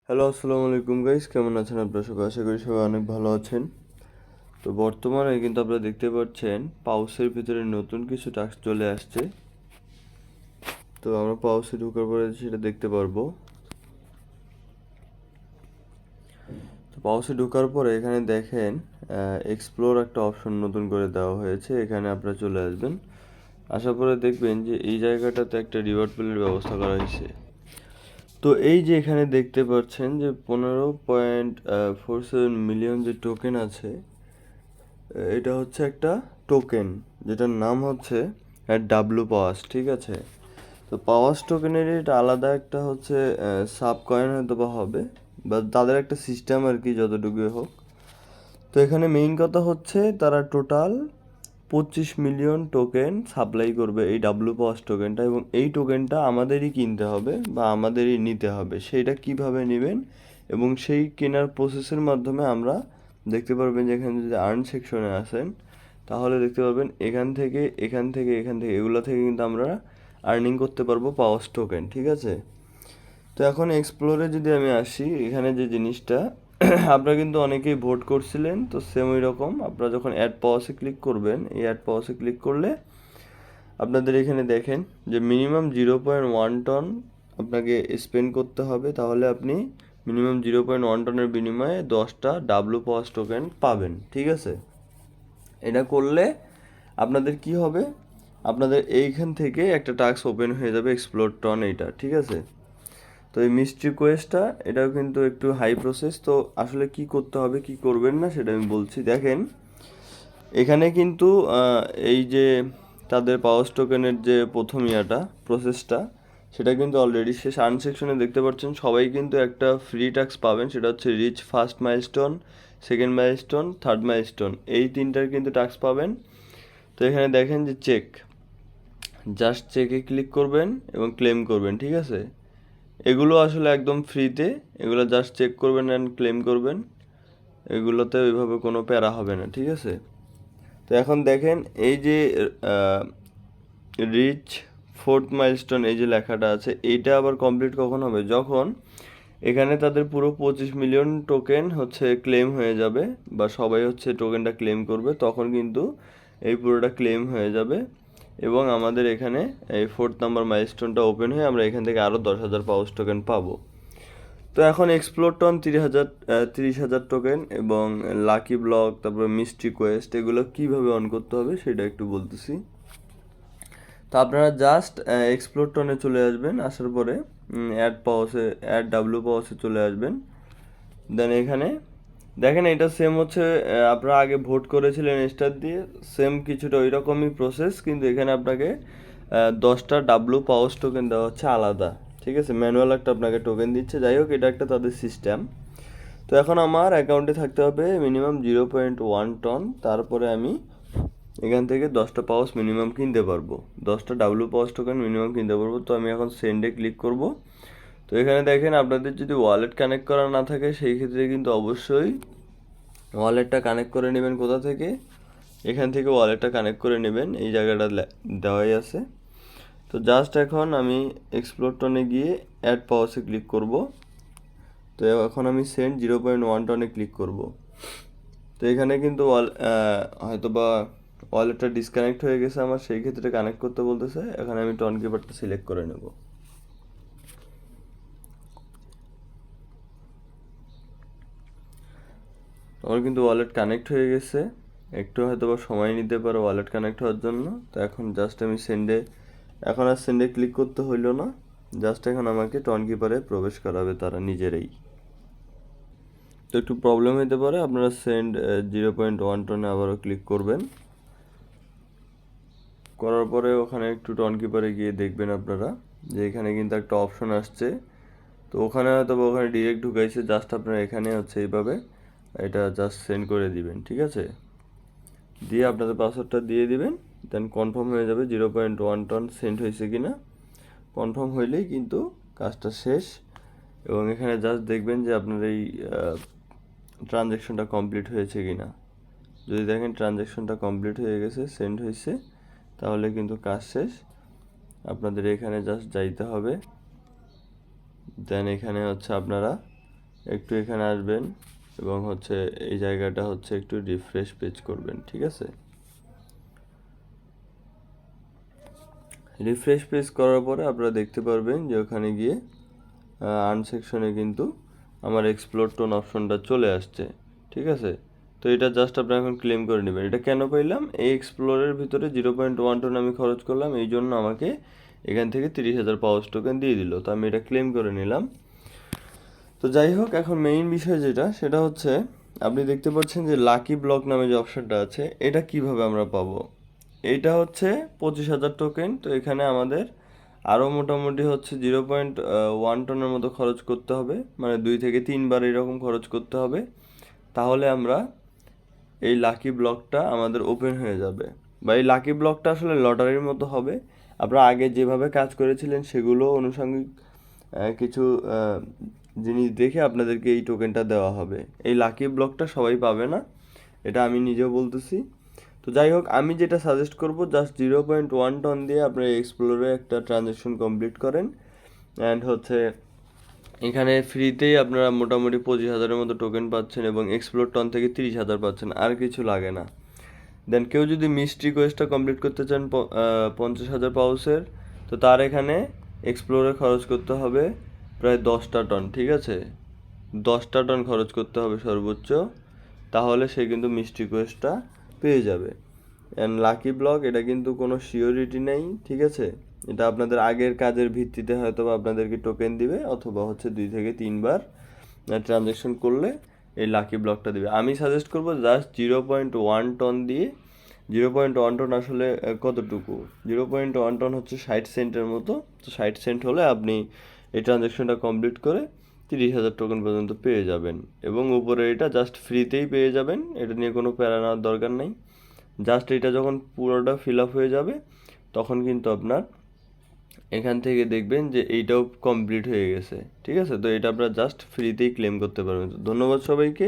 Hello, আসসালামু আলাইকুম guys, কেমন আছেন আপনারা সবাই? আশা করি সবাই অনেক ভালো আছেন। তো বর্তমানে কিন্তু আপনারা দেখতে পাচ্ছেন পাউসের ভিতরে নতুন কিছু টাস্ক চলে আসছে। তো আমরা পাউসে ঢোকার পরে সেটা দেখতে পারবো। তো পাউসে ঢোকার পরে এখানে দেখেন এক্সপ্লোর একটা অপশন নতুন করে দেওয়া হয়েছে। এখানে আপনারা চলে আসবেন, আসার পরে দেখবেন যে এই জায়গাটাতে একটা রিওয়ার্ড প্লের ব্যবস্থা করা হয়েছে। তো এই যে এখানে দেখতে পাচ্ছেন যে 15.47 মিলিয়ন যে টোকেন আছে, এটা হচ্ছে একটা টোকেন যেটার নাম হচ্ছে ডাব্লু পাওয়াস। ঠিক আছে, তো পাওয়াস টোকেনের এটা আলাদা একটা হচ্ছে সাব কয়েন হয়তো বা হবে, বা তাদের একটা সিস্টেম আর কি, যতটুকুই হোক। তো এখানে মেইন কথা হচ্ছে তারা টোটাল 25 মিলিয়ন টোকেন সাপ্লাই করবে, এই ডাব্লু পাওয়াস টোকেনটা, এবং এই টোকেনটা আমাদেরই কিনতে হবে বা আমাদেরই নিতে হবে। সেইটা কিভাবে নেবেন এবং সেই কেনার প্রসেসের মাধ্যমে আমরা দেখতে পারবেন যে এখানে যদি আর্ন সেকশনে আসেন তাহলে দেখতে পারবেন এখান থেকে এখান থেকে এখান থেকে এগুলো থেকে কিন্তু আমরা আর্নিং করতে পারবো পাওয়াস টোকেন। ঠিক আছে, তো এখন এক্সপ্লোরে যদি আমি আসি, এখানে যে জিনিসটা আপনারা কিন্তু অনেকেই ভোট করছিলেন, তো সেম ওই রকম আপনারা যখন অ্যাড পাওয়াসে ক্লিক করবেন, এই অ্যাড পাওয়াসে ক্লিক করলে আপনাদের এখানে দেখেন যে মিনিমাম 0.1 টন আপনাকে স্পেন্ড করতে হবে, তাহলে আপনি মিনিমাম 0.1 টনের বিনিময়ে 10টা ডাব্লু পাওয়াস টোকেন পাবেন। ঠিক আছে, এটা করলে আপনাদের কি হবে, আপনাদের এইখান থেকে একটা টাস্ক ওপেন হয়ে যাবে এক্সপ্লোর টন এইটা। ঠিক আছে, তো এই মিস্ট্রি কোয়েস্টটা এটাও কিন্তু একটু হাই প্রসেস। তো আসলে কি করতে হবে কি করবেন না সেটা আমি বলছি। দেখেন এখানে কিন্তু এই যে তাদের পাওয়ার টোকেনের যে প্রথম প্রসেসটা, সেটা কিন্তু অলরেডি শেষ। আর্ন সেকশনে দেখতে পাচ্ছেন সবাই কিন্তু একটা ফ্রি টাস্ক পাবেন, সেটা হচ্ছে reach first milestone, second milestone, third milestone, এই তিনটার কিন্তু টাস্ক পাবেন। তো এখানে দেখেন যে চেক, জাস্ট চেকে ক্লিক করবেন এবং ক্লেম করবেন। ঠিক আছে, এগুলো আসলে একদম ফ্রিতে, এগুলো জাস্ট চেক করবেন অ্যান্ড ক্লেম করবেন, এগুলোতে ওইভাবে কোনো প্যারা হবে না। ঠিক আছে, তো এখন দেখেন এই যে রিচ ফোর্থ মাইলস্টোন এই যে লেখাটা আছে, এইটা আবার কমপ্লিট কখন হবে, যখন এখানে তাদের পুরো 25 মিলিয়ন টোকেন হচ্ছে ক্লেম হয়ে যাবে, বা সবাই হচ্ছে টোকেনটা ক্লেম করবে, তখন কিন্তু এই পুরোটা ক্লেম হয়ে যাবে এবং আমাদের এখানে এই ফোর্থ নাম্বার মাইলস্টোনটা ওপেন হয়ে আমরা এখান থেকে আরও 10,000 পাউস টোকেন পাবো। তো এখন এক্সপ্লোর টন 30,000 টোকেন এবং লাকি ব্লক, তারপরে মিস্ট্রি কোয়েস্ট, এগুলো কীভাবে অন করতে হবে সেটা একটু বলতেছি। তো আপনারা জাস্ট এক্সপ্লোর টনে চলে আসবেন, আসার পরে অ্যাড ডাব্লু পাওয়াসে চলে আসবেন। দেন এখানে দেখেন এটা সেম হচ্ছে, আপনারা আগে ভোট করেছিলেন স্টার দিয়ে, সেম কিছুটা ওই রকমই প্রসেস, কিন্তু এখানে আপনাকে 10টা ডাব্লু পাওয়াস টোকেন দেওয়া হচ্ছে আলাদা। ঠিক আছে, ম্যানুয়াল একটা আপনাকে টোকেন দিচ্ছে। যাই হোক, এটা একটা তাদের সিস্টেম। তো এখন আমার অ্যাকাউন্টে থাকতে হবে মিনিমাম 0.1 টন, তারপরে আমি এখান থেকে 10টা পাউস মিনিমাম কিনতে পারবো, 10টা ডাব্লু পাউস টোকেন মিনিমাম কিনতে পারবো। তো আমি এখন সেন্ডে ক্লিক করব। তো এখানে দেখেন আপনাদের যদি ওয়ালেট কানেক্ট করা না থাকে সেই ক্ষেত্রে কিন্তু অবশ্যই ওয়ালেটটা কানেক্ট করে নেবেন। কোথা থেকে? এখান থেকে ওয়ালেটটা কানেক্ট করে নেবেন, এই জায়গাটা দেওয়াই আছে। তো জাস্ট এখন আমি এক্সপ্লোর টনে গিয়ে অ্যাড পাওয়াসে ক্লিক করব। তো এখন আমি সেন্ড 0.1 টনে ক্লিক করব। তো এখানে কিন্তু হয়তো বা ওয়ালেটটা ডিসকানেক্ট হয়ে গেছে আমার, সেই ক্ষেত্রে কানেক্ট করতে বলতেছে। এখানে আমি টন কিপারটা সিলেক্ট করে নেব। আমার কিন্তু ওয়ালেট কানেক্ট হয়ে গেছে, একটু হয়তো বা সময় নিতে পারে ওয়ালেট কানেক্ট হওয়ার জন্য। তো এখন জাস্ট আমি এখন আর সেন্ডে ক্লিক করতে হইলো না, জাস্ট এখন আমাকে টন কিপারে প্রবেশ করাবে তারা নিজেরাই। তো একটু প্রবলেম হতে পারে, আপনারা সেন্ড 0.1 টনে আবারও ক্লিক করবেন। করার পরে ওখানে একটু টন কিপারে গিয়ে দেখবেন আপনারা যে এখানে কিন্তু একটা অপশন আসছে। তো ওখানে হয়তো বা ওখানে ডিরেক্ট ঢুকাইছে, জাস্ট আপনারা এখানে হচ্ছে এইভাবে এটা জাস্ট সেন্ড করে দিবেন। ঠিক আছে, দিয়ে আপনাদের পাসওয়ার্ডটা দিয়ে দিবেন, দেন কনফার্ম হয়ে যাবে 0.1 টন সেন্ড হয়েছে কি না। কনফার্ম হইলেই কিন্তু কাজটা শেষ, এবং এখানে জাস্ট দেখবেন যে আপনার এই ট্রানজ্যাকশনটা কমপ্লিট হয়েছে কি না। যদি দেখেন ট্রানজ্যাকশনটা কমপ্লিট হয়ে গেছে, সেন্ড হয়েছে, তাহলে কিন্তু কাজ শেষ। আপনাদের এখানে জাস্ট যাইতে হবে, দেন এখানে হচ্ছে আপনারা একটু এখানে আসবেন এবং হচ্ছে এই জায়গাটা হচ্ছে একটু রিফ্রেশ পেজ করবেন, ঠিক আছে? রিফ্রেশ পেজ করার পরে আপনারা দেখতে পারবেন যে ওখানে গিয়ে আর্ন সেকশনে কিন্তু আমার এক্সপ্লোর টোন অপশনটা চলে আসছে, ঠিক আছে? তো এটা জাস্ট আপনারা এখন ক্লেম করে নেবেন। এটা কেন পাইলাম? এই এক্সপ্লোরের ভিতরে 0.1 টোন আমি খরচ করলাম, এই জন্য আমাকে এখান থেকে 30,000 পাওয়ার টোকেন দিয়ে দিল। তো আমি এটা ক্লেম করে নিলাম। তো যাই হোক, এখন মেইন বিষয় যেটা সেটা হচ্ছে আপনি দেখতে পাচ্ছেন যে লাকি ব্লক নামে যে অপশনটা আছে, এটা কিভাবে আমরা পাবো? এইটা হচ্ছে 25,000 টোকেন। তো এখানে আমাদের আরও মোটামুটি হচ্ছে 0.1 টনের মতো খরচ করতে হবে, মানে 2 থেকে 3 বার এরকম খরচ করতে হবে। তাহলে আমরা এই লাকি ব্লকটা আমাদের ওপেন হয়ে যাবে, বা এই লাকি ব্লকটা আসলে লটারির মতো হবে। আপনারা আগে যেভাবে কাজ করেছিলেন সেগুলো আনুষঙ্গিক কিছু জিনিস দেখে আপনাদেরকে এই টোকেনটা দেওয়া হবে। এই লাকি ব্লকটা সবাই পাবে না, এটা আমি নিজেও বলতেছি। তো যাই হোক, আমি যেটা সাজেস্ট করব, জাস্ট 0.1 টন দিয়ে আপনার এক্সপ্লোরে একটা ট্রানজ্যাকশন কমপ্লিট করেন। অ্যান্ড হচ্ছে এখানে ফ্রিতেই আপনারা মোটামুটি 25,000-এর মতো টোকেন পাচ্ছেন এবং এক্সপ্লোর টন থেকে 30,000 পাচ্ছেন, আর কিছু লাগে না। দেন কেউ যদি মিস্ট্রি কোয়েস্টটা কমপ্লিট করতে চান 50,000 পাউসের, তো তার এখানে এক্সপ্লোরে খরচ করতে হবে প্রায় 10টা টন, ঠিক আছে? 10টা টন খরচ করতে হবে সর্বোচ্চ, তাহলে সে কিন্তু মিস্ট্রি কোয়েস্টটা পেয়ে যাবে। অ্যান্ড লাকি ব্লক, এটা কিন্তু কোনো সিওরিটি নেই, ঠিক আছে? এটা আপনাদের আগের কাজের ভিত্তিতে হয়তো বা আপনাদেরকে টোকেন দিবে, অথবা হচ্ছে 2 থেকে 3 বার ট্রানজ্যাকশন করলে এই লাকি ব্লকটা দিবে। আমি সাজেস্ট করবো জাস্ট 0.1 টন দিয়ে। 0.1 টন আসলে কতটুকু? 0.1 টন হচ্ছে 60 সেন্টের মতো। তো 60 সেন্ট হলে আপনি এই ট্রানজ্যাকশনটা কমপ্লিট করে 30,000 টোকেন পর্যন্ত পেয়ে যাবেন, এবং উপরে এটা জাস্ট ফ্রিতেই পেয়ে যাবেন। এটা নিয়ে কোনো প্যারা নেওয়ার দরকার নেই। জাস্ট এটা যখন পুরোটা ফিল আপ হয়ে যাবে, তখন কিন্তু আপনার এখান থেকে দেখবেন যে এইটাও কমপ্লিট হয়ে গেছে, ঠিক আছে? তো এটা আপনারা জাস্ট ফ্রিতেই ক্লেম করতে পারবেন। তো ধন্যবাদ সবাইকে।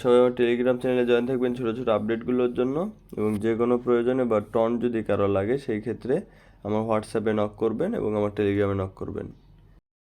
সবাই আমার টেলিগ্রাম চ্যানেলে জয়েন থাকবেন ছোটো ছোটো আপডেটগুলোর জন্য, এবং যে কোনো প্রয়োজনে বা টন যদি কারো লাগে সেই ক্ষেত্রে আমার হোয়াটসঅ্যাপে নক করবেন এবং আমার টেলিগ্রামে নক করবেন।